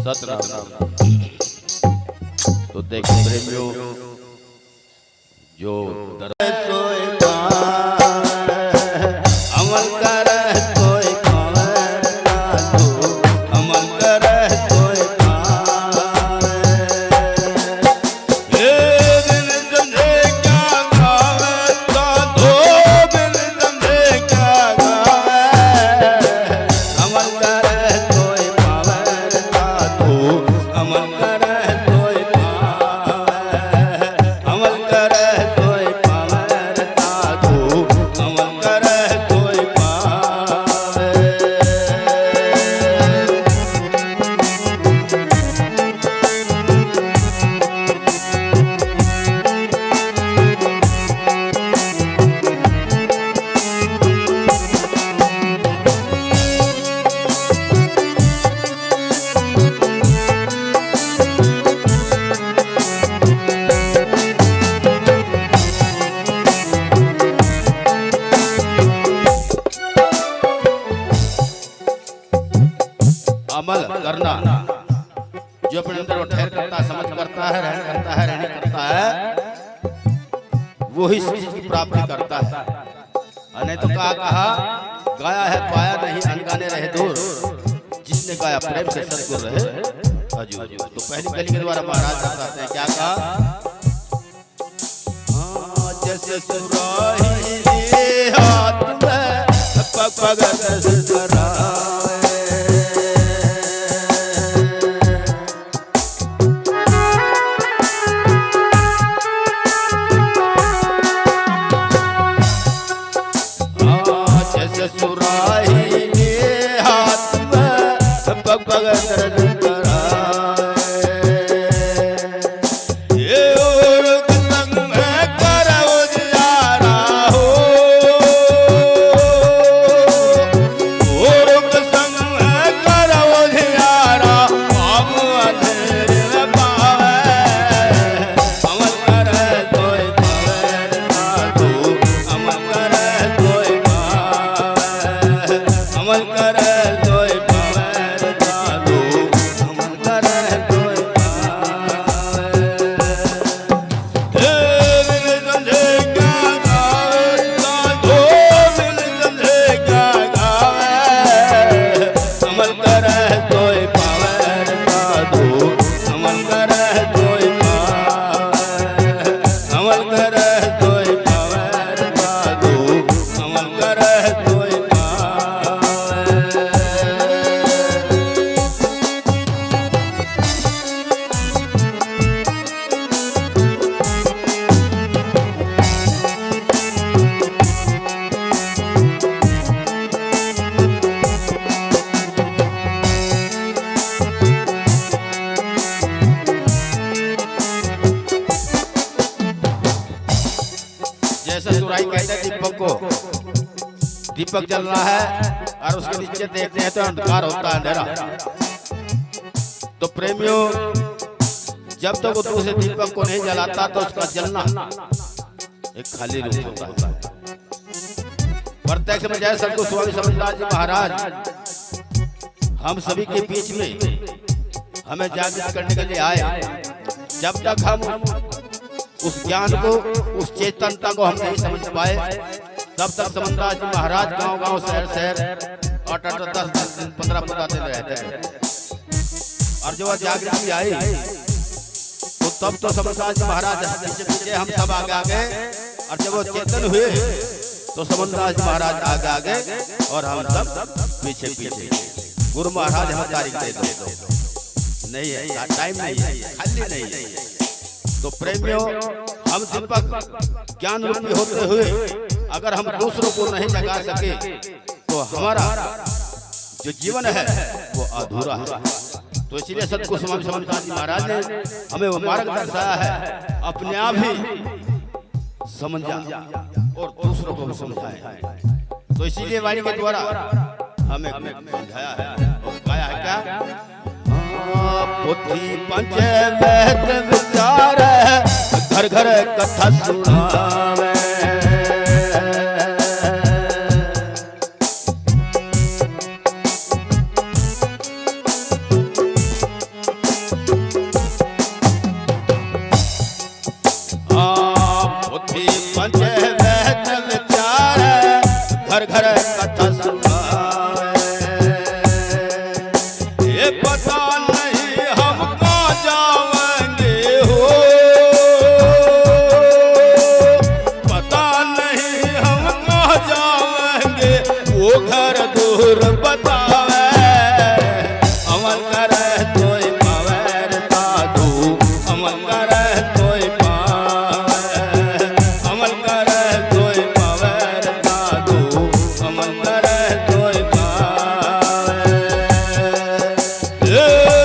सतनाम। तो देखो प्रेमियों जो अमल कर कोई अमल कर कोई अमल करना जो अपने अंदर ठहर करता समझ करता है रहन करता है रहने करता है वो ही चीज की प्राप्ति करता है। नहीं तो कहा गाया है पाया नहीं अनगाने रहे दूर, जिसने गाया प्रेम से सतगुर रहे हजूर। तो पहली कली के द्वारा महाराज बताते हैं क्या कहा, जैसे सुराही हाथ में पग दीपक जल रहा है और उसके नीचे देखते हैं तो अंधकार होता है, अंधेरा। तो प्रेमियों जब तक वो दूसरे दीपक को नहीं जलाता तो उसका जलना एक खाली रूप होता है। प्रत्यक्ष में जय सदगुरु स्वामी समझदार जी महाराज हम सभी के बीच में हमें जागृत करने के लिए आए। जब तक हम उस ज्ञान को उस चेतनता को हम नहीं समझ पाए तब तक समझदार जी महाराज गांव-गांव शहर 8-8 10 दिन 15 दिन रहते हैं। और जब जागृति आई तो तब तो समझदार जी महाराज पीछे हम सब आगे और जब वो चेतन हुए तो समझदार जी महाराज आगे और हम सब पीछे। गुरु महाराज हमें तारीख दे दो, नहीं है टाइम नहीं है, खाली नहीं है। तो प्रेमियों हम दीपक ज्ञान रूपी होते हुए अगर हम दूसरों को नहीं जगा सके तो हमारा जो जीवन है वो अधूरा है। तो इसलिए सतगुरु स्वामी समझदार जी महाराज ने हमें वो मार्ग दर्शाया है, अपने आप ही समझा और दूसरों को भी समझाए। तो इसीलिए वाणी के द्वारा हमें समझाया है और गाया है क्या, पोथी पंच वेद विचार घर घर कथा सुनावे। कथा सुनावे। ये पता नहीं हम कहाँ जाएंगे हो, पता नहीं हम कहाँ जाएंगे, वो घर दूर बतावे। अमल करे तोय पावे साधु, अमल करे तोय पावे, अमल करे तोय पावे साधु, अमल करे तोय पावे।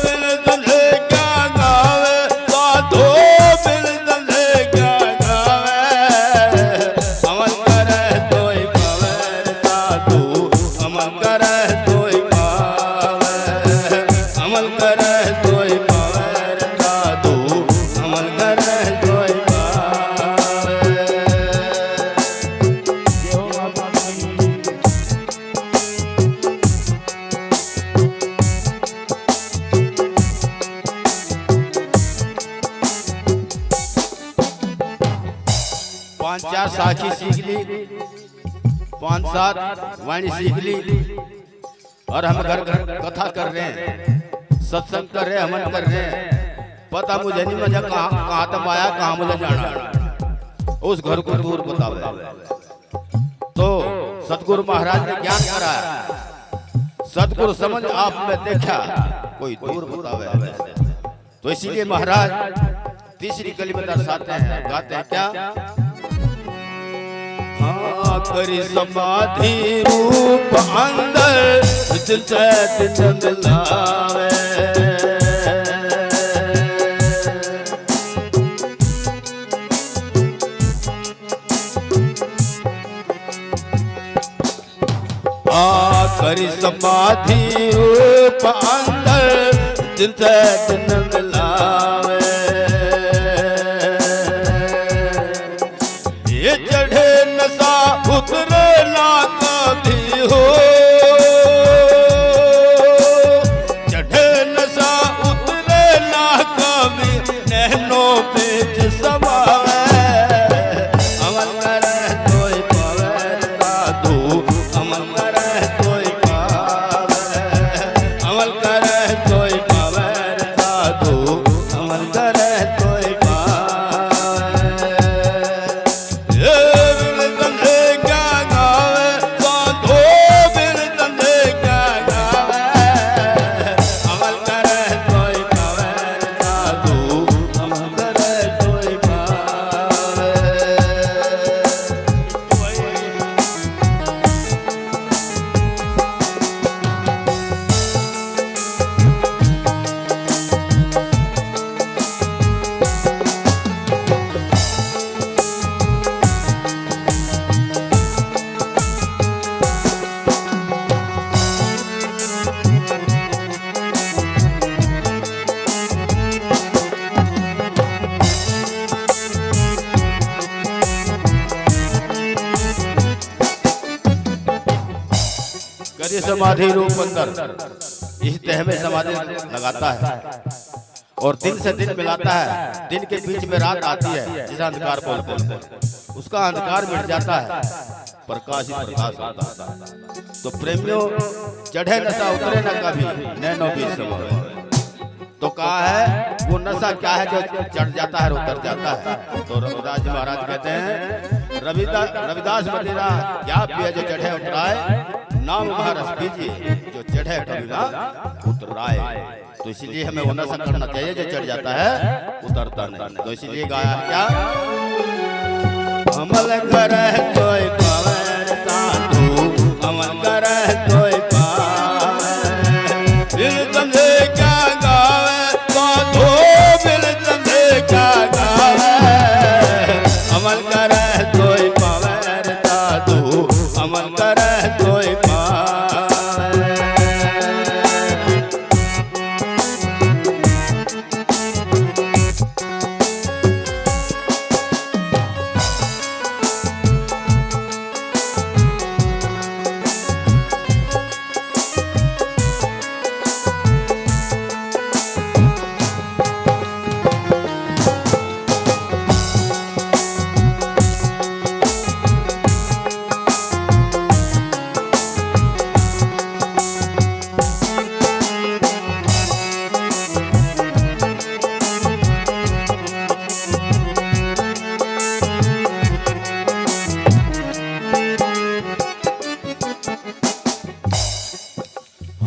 बिन तंधे क्या गावे साधु, बिन तंधे क्या गावे, अमल करे तोय पावे साधु, अमल करे तोय पावे, अमल करे तोय पावे साधु, अमल करे तोय पावे। जय हो माता की। 5-4 साखी सीख ली, 5-7 वाणी सीख ली, और हम घर घर कथा कर रहे हैं, सत्संग कर रहे हैं, हवन कर रहे हैं। पता मुझे नहीं, मुझे कहाँ तक आया, कहाँ मुझे जाना, उस घर को दूर बतावे। तो सतगुरु महाराज ने ज्ञान कराया, सतगुरु समझ आप में देखा, कोई दूर बतावे। तो इसीलिए महाराज तीसरी कली में दर्शाते हैं, गाते हैं क्या? हाँ करी समाधि रूप अंदर, दिल से दिल मिलावे। करी समाधि रूप अंदर, दिल से दिल मिलावे। ये चढ़े नशा उतरे ना कभी हो, चढ़े नशा उतरे ना कभी, नैनो बीच समावे। अमल करे तोय पावे साधु, अमल करे तोय पावे, अमल करे तोय पावे साधु, अमल करे तोय पावे। बिन तंधे क्या गावे साधु, बिन तंधे क्या गावे, अमल करे तोय पावे साधु, अमल करे तोय पावे। करी समाधि रूप अंदर, इस देह में समाधि लगाता है और दिन से दिन मिलाता है। दिन के बीच में रात आती है, जिसे अंधकार बोलते हैं, उसका अंधकार मिट जाता है, प्रकाश ही प्रकाश होता है। तो प्रेमियों, चढ़े नशा उतरे न कभी, नैनो बीच समावे। तो कहा है वो नशा क्या है जो चढ़ जाता है और उतर जाता है? तो रविदास जी महाराज कहते हैं, रविदास मदिरा क्या पिए जो चढ़े उतराए, नाम महारस पीजिए जो चढ़े कभी ना उतराए। तो इसीलिए हमें वो नशा करना चाहिए जो चढ़ जाता है, उतरता नहीं। तो इसीलिए गाया क्या? अमल करे तोय पावे साधु, अमल करे तोय पावे। बिन तंधे क्या गावे साधु, बिन तंधे क्या गावे, अमल करे तोय पावे साधु, अमल करे तोय पावे।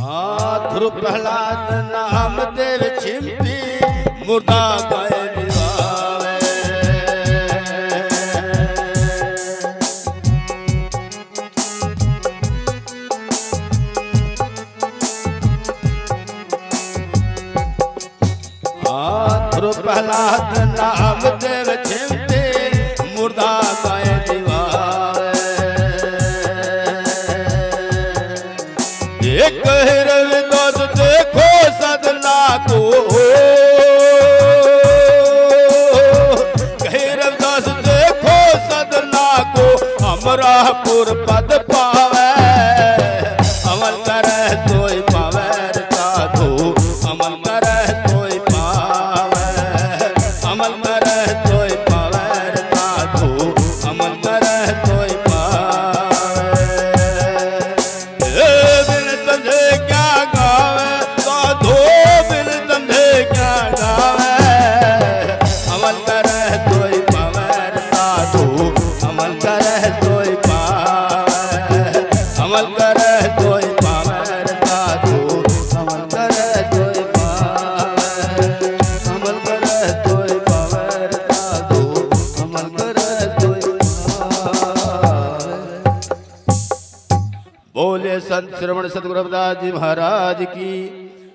ध्रुव प्रहलाद नाम देव छिपी मुर्दा गए निभावे। ध्रुव प्रहलाद नाम देव छिपी मुर्दा गए निभावे। एक रविदास देखो सदना को, रविदास देखो सदना को अमरापुर पद पावे। अमल करे सोई पावे साधु, अमल करे सोई पावे। अमल करे सोई पावे साधु, अमल करे सोई पावे। बिन समझे क्या गावे साधु, बिन समझे क्या गावे। अमल करे सोई पावे साधु, अमल करे सोई पावे। अमल करे सोई पावे साधु, अमल करे सोई पावे। अमल करे सोई पावे साधु, अमल करे सोई पावे। बोले संत श्रवण सतगुरु रविदास जी महाराज की।